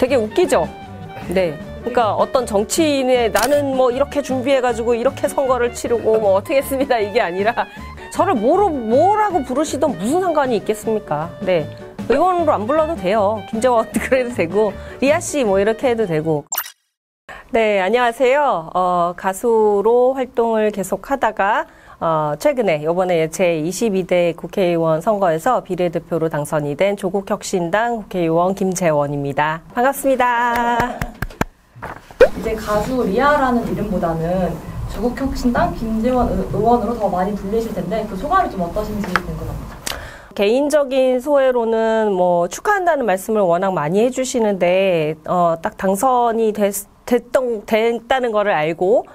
되게 웃기죠? 네. 그러니까 어떤 정치인의 나는 뭐 이렇게 준비해가지고 이렇게 선거를 치르고 뭐 어떻게 했습니다 이게 아니라 저를 뭐라고 부르시던 무슨 상관이 있겠습니까? 네. 의원으로 안 불러도 돼요. 김재원 그래도 되고 리아 씨 뭐 이렇게 해도 되고. 네, 안녕하세요. 가수로 활동을 계속 하다가 최근에 이번에 제22대 국회의원 선거에서 비례대표로 당선이 된 조국혁신당 국회의원 김재원입니다. 반갑습니다. 이제 가수 리아라는 이름보다는 조국혁신당 김재원 의원으로 더 많이 불리실 텐데 그 소감이 좀 어떠신지 궁금합니다. 개인적인 소회로는 뭐 축하한다는 말씀을 워낙 많이 해주시는데 딱 당선이 됐다는 거를 알고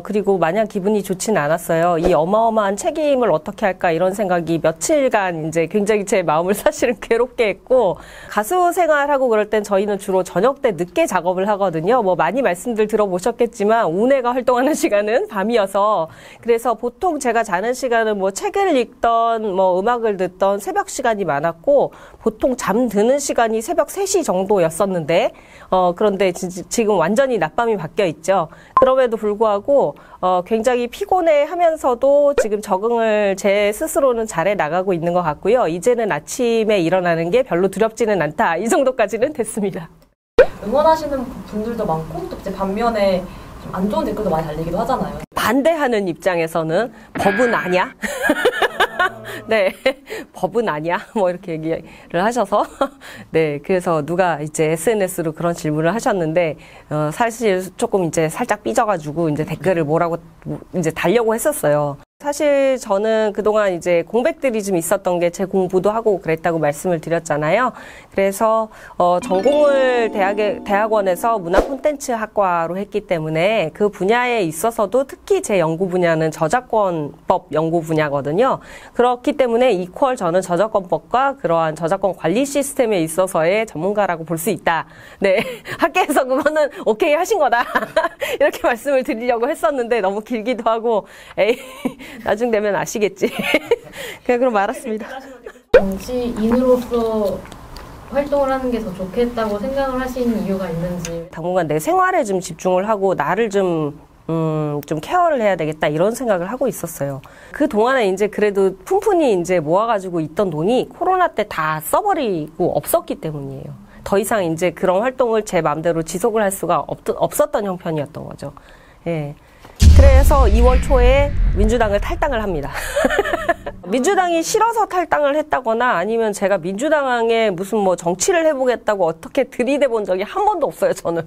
그리고 마냥 기분이 좋지는 않았어요. 이 어마어마한 책임을 어떻게 할까 이런 생각이 며칠간 이제 굉장히 제 마음을 사실은 괴롭게 했고, 가수 생활하고 그럴 땐 저희는 주로 저녁 때 늦게 작업을 하거든요. 뭐 많이 말씀들 들어보셨겠지만 운해가 활동하는 시간은 밤이어서, 그래서 보통 제가 자는 시간은 뭐 책을 읽던 뭐 음악을 듣던 새벽 시간이 많았고, 보통 잠드는 시간이 새벽 3시 정도였었는데 그런데 지금 완전히 낮밤이 바뀌어 있죠. 그럼에도 불구하고 굉장히 피곤해 하면서도 지금 적응을 제 스스로는 잘해 나가고 있는 것 같고요. 이제는 아침에 일어나는 게 별로 두렵지는 않다. 이 정도까지는 됐습니다. 응원하시는 분들도 많고 또 이제 반면에 좀 안 좋은 댓글도 많이 달리기도 하잖아요. 반대하는 입장에서는 법은 아냐? 네, 법은 아니야? 뭐 이렇게 얘기를 하셔서 네, 그래서 누가 이제 SNS로 그런 질문을 하셨는데 사실 조금 이제 살짝 삐져가지고 이제 댓글을 뭐라고 이제 달려고 했었어요. 사실 저는 그동안 이제 공백들이 좀 있었던 게 제 공부도 하고 그랬다고 말씀을 드렸잖아요. 그래서 전공을 대학원에서 문화콘텐츠학과로 했기 때문에 그 분야에 있어서도 특히 제 연구 분야는 저작권법 연구 분야거든요. 그렇기 때문에 이퀄 저는 저작권법과 그러한 저작권 관리 시스템에 있어서의 전문가라고 볼 수 있다. 네, 학계에서 그거는 오케이 하신 거다. 이렇게 말씀을 드리려고 했었는데 너무 길기도 하고 에이 나중 되면 아시겠지. 그럼 알았습니다. 정치인으로서 활동을 하는 게 더 좋겠다고 생각을 하시는 이유가 있는지. 당분간 내 생활에 좀 집중을 하고 나를 좀 케어를 해야 되겠다 이런 생각을 하고 있었어요. 그 동안에 이제 그래도 푼푼히 이제 모아가지고 있던 돈이 코로나 때 다 써버리고 없었기 때문이에요. 더 이상 이제 그런 활동을 제 마음대로 지속을 할 수가 없었던 형편이었던 거죠. 예. 그래서 2월 초에 민주당을 탈당을 합니다. 민주당이 싫어서 탈당을 했다거나 아니면 제가 민주당에 무슨 뭐 정치를 해보겠다고 어떻게 들이대 본 적이 한 번도 없어요, 저는.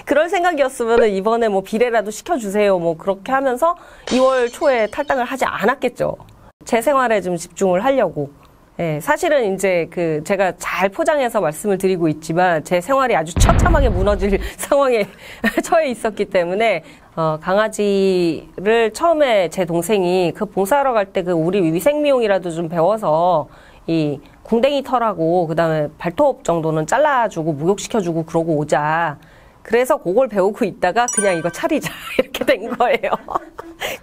그럴 생각이었으면 이번에 뭐 비례라도 시켜주세요. 뭐 그렇게 하면서 2월 초에 탈당을 하지 않았겠죠. 제 생활에 좀 집중을 하려고. 예, 사실은 이제 제가 잘 포장해서 말씀을 드리고 있지만 제 생활이 아주 처참하게 무너질 상황에 처해 있었기 때문에 강아지를 처음에 제 동생이 봉사하러 갈 때 우리 위생미용이라도 좀 배워서 이 궁뎅이 털하고 그다음에 발톱 정도는 잘라주고 목욕시켜주고 그러고 오자. 그래서 그걸 배우고 있다가 그냥 이거 차리자 이렇게 된 거예요.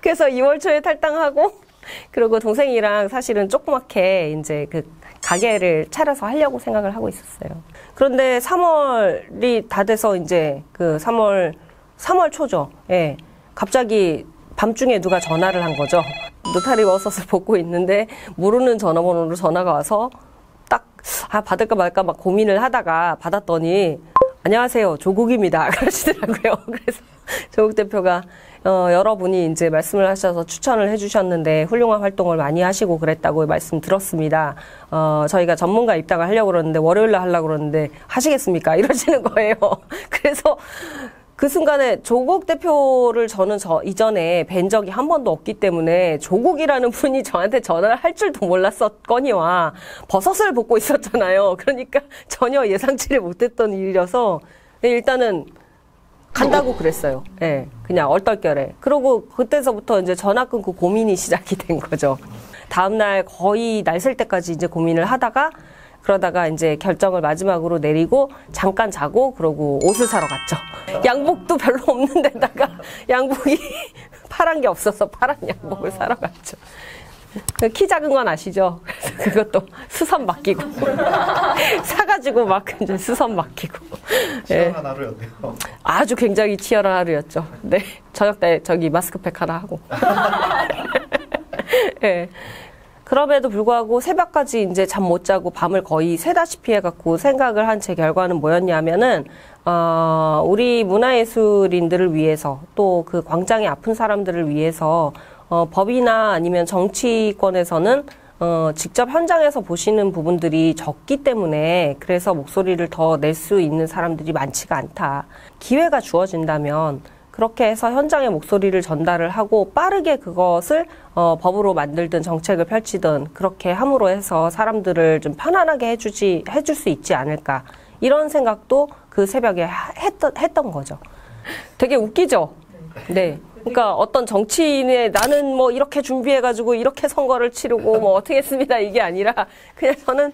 그래서 2월 초에 탈당하고 그리고 동생이랑 사실은 조그맣게 이제 가게를 차려서 하려고 생각을 하고 있었어요. 그런데 3월이 다 돼서 이제 3월 초죠. 예. 갑자기 밤중에 누가 전화를 한 거죠. 노타리 워섯을 벗고 있는데 모르는 전화번호로 전화가 와서 딱 받을까 말까 막 고민을 하다가 받았더니 안녕하세요, 조국입니다. 그러시더라고요. 그래서 조국 대표가 여러분이 이제 말씀을 하셔서 추천을 해주셨는데 훌륭한 활동을 많이 하시고 그랬다고 말씀 들었습니다. 저희가 전문가 입당을 하려고 그러는데 월요일날 하려고 그러는데 하시겠습니까? 이러시는 거예요. 그래서 그 순간에 조국 대표를 저는 이전에 뵌 적이 한 번도 없기 때문에 조국이라는 분이 저한테 전화를 할 줄도 몰랐었거니와 버섯을 볶고 있었잖아요. 그러니까 전혀 예상치를 못했던 일이라서 일단은 간다고 그랬어요. 예, 그냥 얼떨결에. 그러고 그때서부터 이제 전화 끊고 고민이 시작이 된 거죠. 다음날 거의 날 셀 때까지 이제 고민을 하다가 그러다가 이제 결정을 마지막으로 내리고 잠깐 자고 그러고 옷을 사러 갔죠. 양복도 별로 없는 데다가 양복이 파란 게 없어서 파란 양복을 사러 갔죠. 키 작은 건 아시죠? 그래서 그것도 수선 맡기고 사가지고 막 이제 수선 맡기고. 치열한 하루였네요. 아주 굉장히 치열한 하루였죠. 네, 저녁 때 저기 마스크팩 하나 하고. 네. 그럼에도 불구하고 새벽까지 이제 잠 못 자고 밤을 거의 새다시피 해갖고 생각을 한 제 결과는 뭐였냐면은, 우리 문화예술인들을 위해서 또 그 광장에 아픈 사람들을 위해서 법이나 아니면 정치권에서는 직접 현장에서 보시는 부분들이 적기 때문에 그래서 목소리를 더 낼 수 있는 사람들이 많지가 않다. 기회가 주어진다면 그렇게 해서 현장의 목소리를 전달을 하고 빠르게 그것을 법으로 만들든 정책을 펼치든 그렇게 함으로 해서 사람들을 좀 편안하게 해줄 수 있지 않을까. 이런 생각도 그 새벽에 했던 거죠. 되게 웃기죠? 네. 그러니까 어떤 정치인의 나는 뭐 이렇게 준비해가지고 이렇게 선거를 치르고 뭐 어떻게 했습니다. 이게 아니라 그냥 저는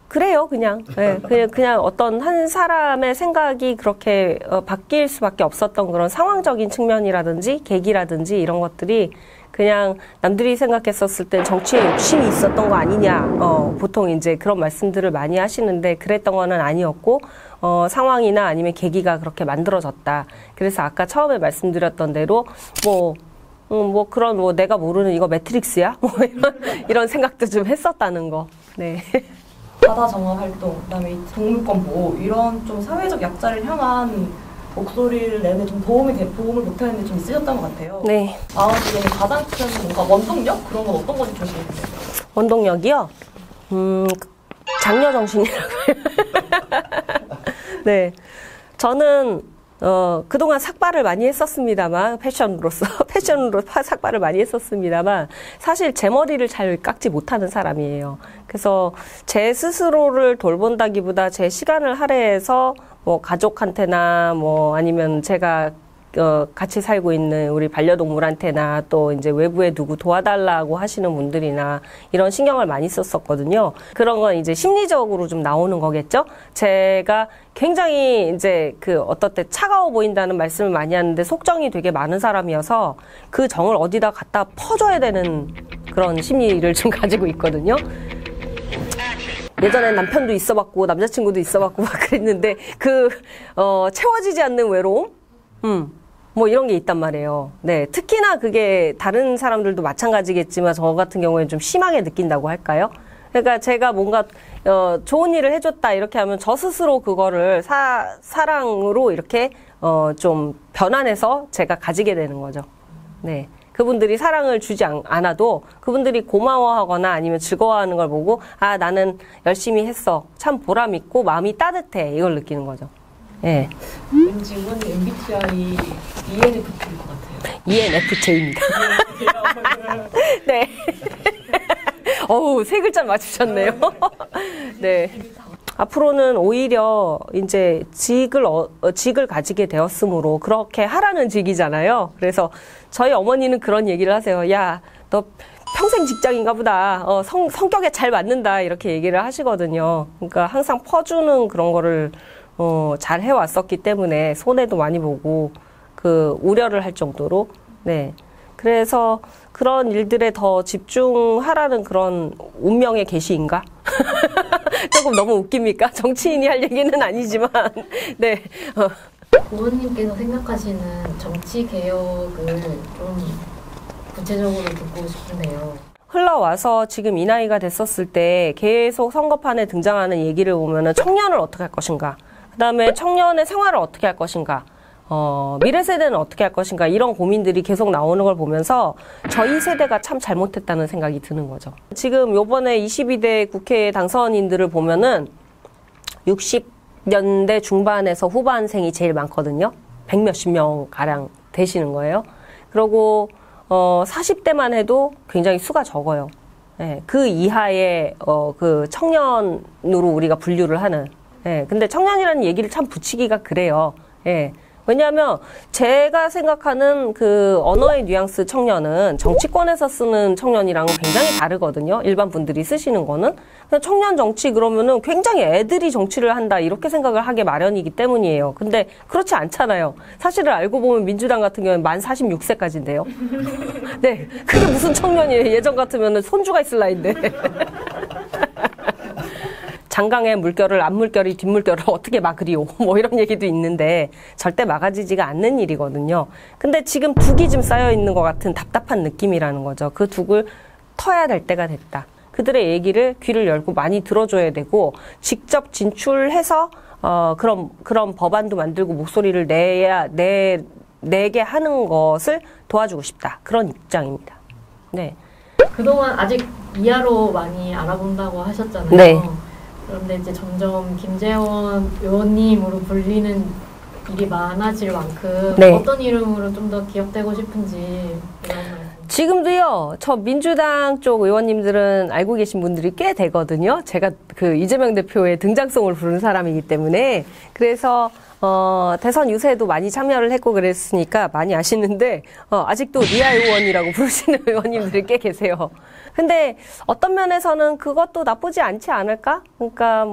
그래요, 그냥. 네, 그냥 어떤 한 사람의 생각이 그렇게 바뀔 수밖에 없었던 그런 상황적인 측면이라든지 계기라든지 이런 것들이 그냥 남들이 생각했었을 때 정치에 욕심이 있었던 거 아니냐. 보통 이제 그런 말씀들을 많이 하시는데 그랬던 거는 아니었고, 상황이나 아니면 계기가 그렇게 만들어졌다. 그래서 아까 처음에 말씀드렸던 대로 그런 내가 모르는 이거 매트릭스야? 뭐 이런 생각도 좀 했었다는 거. 네. 바다 정화 활동, 그다음에 동물권 보호 이런 좀 사회적 약자를 향한 목소리를 내는 좀 도움을 못하는 데 좀 있으셨던 것 같아요. 네. 지금 가장 큰 뭔가 원동력 그런 건 어떤 건지 좀 궁금해요. 원동력이요? 장녀 정신이라고. 네. 저는 그동안 삭발을 많이 했었습니다만, 패션으로 삭발을 많이 했었습니다만, 사실 제 머리를 잘 깎지 못하는 사람이에요. 그래서 제 스스로를 돌본다기보다 제 시간을 할애해서 뭐 가족한테나 뭐 아니면 제가 같이 살고 있는 우리 반려동물한테나 또 이제 외부에 누구 도와달라고 하시는 분들이나 이런 신경을 많이 썼었거든요. 그런 건 이제 심리적으로 좀 나오는 거겠죠? 제가 굉장히 이제 어떨 때 차가워 보인다는 말씀을 많이 하는데 속정이 되게 많은 사람이어서 그 정을 어디다 갖다 퍼줘야 되는 그런 심리를 좀 가지고 있거든요. 예전에 남편도 있어봤고 남자친구도 있어봤고 막 그랬는데 채워지지 않는 외로움? 뭐 이런 게 있단 말이에요. 네. 특히나 그게 다른 사람들도 마찬가지겠지만 저 같은 경우에는 좀 심하게 느낀다고 할까요? 그러니까 제가 뭔가 좋은 일을 해줬다 이렇게 하면 저 스스로 그거를 사랑으로 이렇게 좀 변환해서 제가 가지게 되는 거죠. 네. 그분들이 사랑을 주지 않아도 그분들이 고마워하거나 아니면 즐거워하는 걸 보고 나는 열심히 했어. 참 보람 있고 마음이 따뜻해. 이걸 느끼는 거죠. 네. 왠지 이번에 MBTI ENFP일 것 같아요. ENFJ입니다. 네. 어우, 세 글자 맞추셨네요. 네. 앞으로는 오히려 이제 직을 가지게 되었으므로 그렇게 하라는 직이잖아요. 그래서 저희 어머니는 그런 얘기를 하세요. 야, 너 평생 직장인가 보다. 성격에 잘 맞는다. 이렇게 얘기를 하시거든요. 그러니까 항상 퍼주는 그런 거를 잘 해왔었기 때문에 손해도 많이 보고 우려를 할 정도로. 네. 그래서 그런 일들에 더 집중하라는 그런 운명의 계시인가? 조금 너무 웃깁니까? 정치인이 할 얘기는 아니지만, 네. 부모님께서 생각하시는 정치 개혁을 좀 구체적으로 듣고 싶은데요. 흘러와서 지금 이 나이가 됐었을 때 계속 선거판에 등장하는 얘기를 보면은 청년을 어떻게 할 것인가? 그 다음에 청년의 생활을 어떻게 할 것인가? 미래 세대는 어떻게 할 것인가? 이런 고민들이 계속 나오는 걸 보면서 저희 세대가 참 잘못했다는 생각이 드는 거죠. 지금 요번에 22대 국회 당선인들을 보면은 60년대 중반에서 후반생이 제일 많거든요. 100몇십 명 가량 되시는 거예요. 그리고 40대만 해도 굉장히 수가 적어요. 예, 그 이하의 청년으로 우리가 분류를 하는. 예, 근데 청년이라는 얘기를 참 붙이기가 그래요. 예, 왜냐하면 제가 생각하는 그 언어의 뉘앙스 청년은 정치권에서 쓰는 청년이랑은 굉장히 다르거든요. 일반 분들이 쓰시는 거는. 그냥 청년 정치 그러면은 굉장히 애들이 정치를 한다 이렇게 생각을 하게 마련이기 때문이에요. 근데 그렇지 않잖아요. 사실을 알고 보면 민주당 같은 경우는 만 46세까지인데요. 네, 그게 무슨 청년이에요. 예전 같으면은 손주가 있을 나이인데. 장강의 물결을 앞물결이 뒷물결을 어떻게 막으리오 뭐 이런 얘기도 있는데 절대 막아지지가 않는 일이거든요. 근데 지금 둑이 좀 쌓여 있는 것 같은 답답한 느낌이라는 거죠. 그 둑을 터야 될 때가 됐다. 그들의 얘기를 귀를 열고 많이 들어줘야 되고 직접 진출해서 그런 법안도 만들고 목소리를 내게 하는 것을 도와주고 싶다. 그런 입장입니다. 네. 그동안 아직 이하로 많이 알아본다고 하셨잖아요. 네. 그런데 이제 점점 김재원 의원님으로 불리는 일이 많아질 만큼 네. 어떤 이름으로 좀 더 기억되고 싶은지 이런 말씀. 지금도요, 저 민주당 쪽 의원님들은 알고 계신 분들이 꽤 되거든요. 제가 그 이재명 대표의 등장송을 부른 사람이기 때문에. 그래서, 대선 유세에도 많이 참여를 했고 그랬으니까 많이 아시는데, 아직도 리아 의원이라고 부르시는 의원님들이 꽤 계세요. 근데 어떤 면에서는 그것도 나쁘지 않지 않을까? 그러니까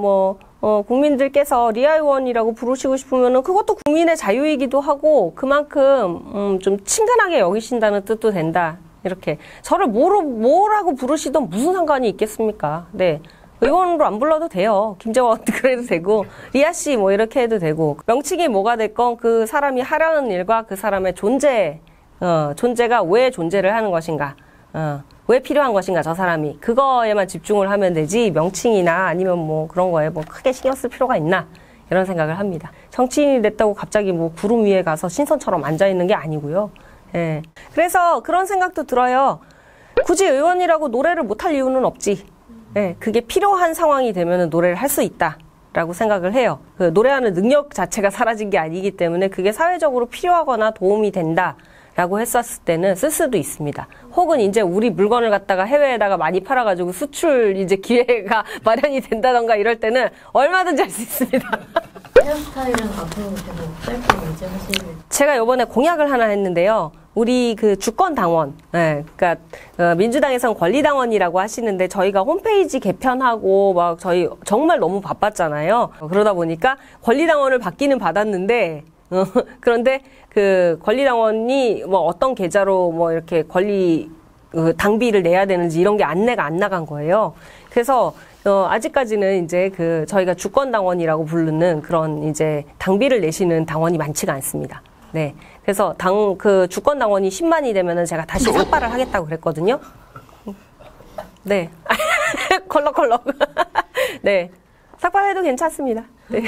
국민들께서 리아 의원이라고 부르시고 싶으면은 그것도 국민의 자유이기도 하고 그만큼 좀 친근하게 여기신다는 뜻도 된다. 이렇게 저를 뭐라고 부르시던 무슨 상관이 있겠습니까? 네. 의원으로 안 불러도 돼요. 김재원 그래도 되고 리아 씨 뭐 이렇게 해도 되고 명칭이 뭐가 됐건 그 사람이 하려는 일과 그 사람의 존재가 왜 존재를 하는 것인가? 왜 필요한 것인가 저 사람이 그거에만 집중을 하면 되지 명칭이나 아니면 뭐 그런 거에 뭐 크게 신경 쓸 필요가 있나 이런 생각을 합니다. 정치인이 됐다고 갑자기 뭐 구름 위에 가서 신선처럼 앉아 있는 게 아니고요. 예. 그래서 그런 생각도 들어요. 굳이 의원이라고 노래를 못할 이유는 없지. 예. 그게 필요한 상황이 되면은 노래를 할 수 있다라고 생각을 해요. 그 노래하는 능력 자체가 사라진 게 아니기 때문에 그게 사회적으로 필요하거나 도움이 된다. 라고 했었을 때는 쓸 수도 있습니다. 혹은 이제 우리 물건을 갖다가 해외에다가 많이 팔아가지고 수출 이제 기회가 마련이 된다던가 이럴 때는 얼마든지 할 수 있습니다. 헤어스타일은 앞으로 계속 짧게 유지하실? 제가 이번에 공약을 하나 했는데요. 우리 그 주권당원, 그러니까 민주당에서는 권리당원이라고 하시는데 저희가 홈페이지 개편하고 막 저희 정말 너무 바빴잖아요. 그러다 보니까 권리당원을 받기는 받았는데 그런데 그 권리당원이 뭐 어떤 계좌로 뭐 이렇게 당비를 내야 되는지 이런 게 안내가 안 나간 거예요. 그래서 아직까지는 이제 그 저희가 주권당원이라고 부르는 그런 이제 당비를 내시는 당원이 많지가 않습니다. 네. 그래서 그 주권당원이 10만이 되면은 제가 다시 삭발을 하겠다고 그랬거든요. 네. 컬럭컬럭. 네. 삭발해도 괜찮습니다. 네.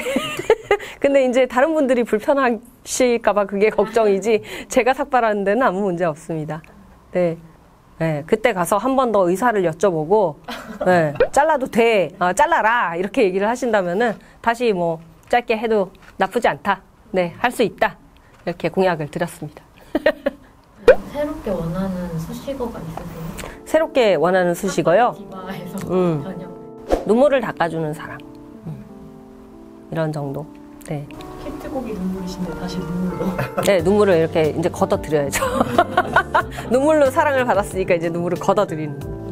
근데 이제 다른 분들이 불편하실까봐 그게 걱정이지 제가 삭발하는 데는 아무 문제 없습니다. 네. 네. 그때 가서 한 번 더 의사를 여쭤보고, 네. 잘라도 돼. 잘라라. 이렇게 얘기를 하신다면은 다시 뭐 짧게 해도 나쁘지 않다. 네. 할 수 있다. 이렇게 공약을 드렸습니다. 새롭게 원하는 수식어가 있으세요? 새롭게 원하는 수식어요? 디바에서 전혀. 눈물을 닦아주는 사람. 이런 정도. 네. 히트곡이 눈물이신데 다시 눈물로. 네, 눈물을 이렇게 이제 걷어드려야죠. 눈물로 사랑을 받았으니까 이제 눈물을 걷어드리는.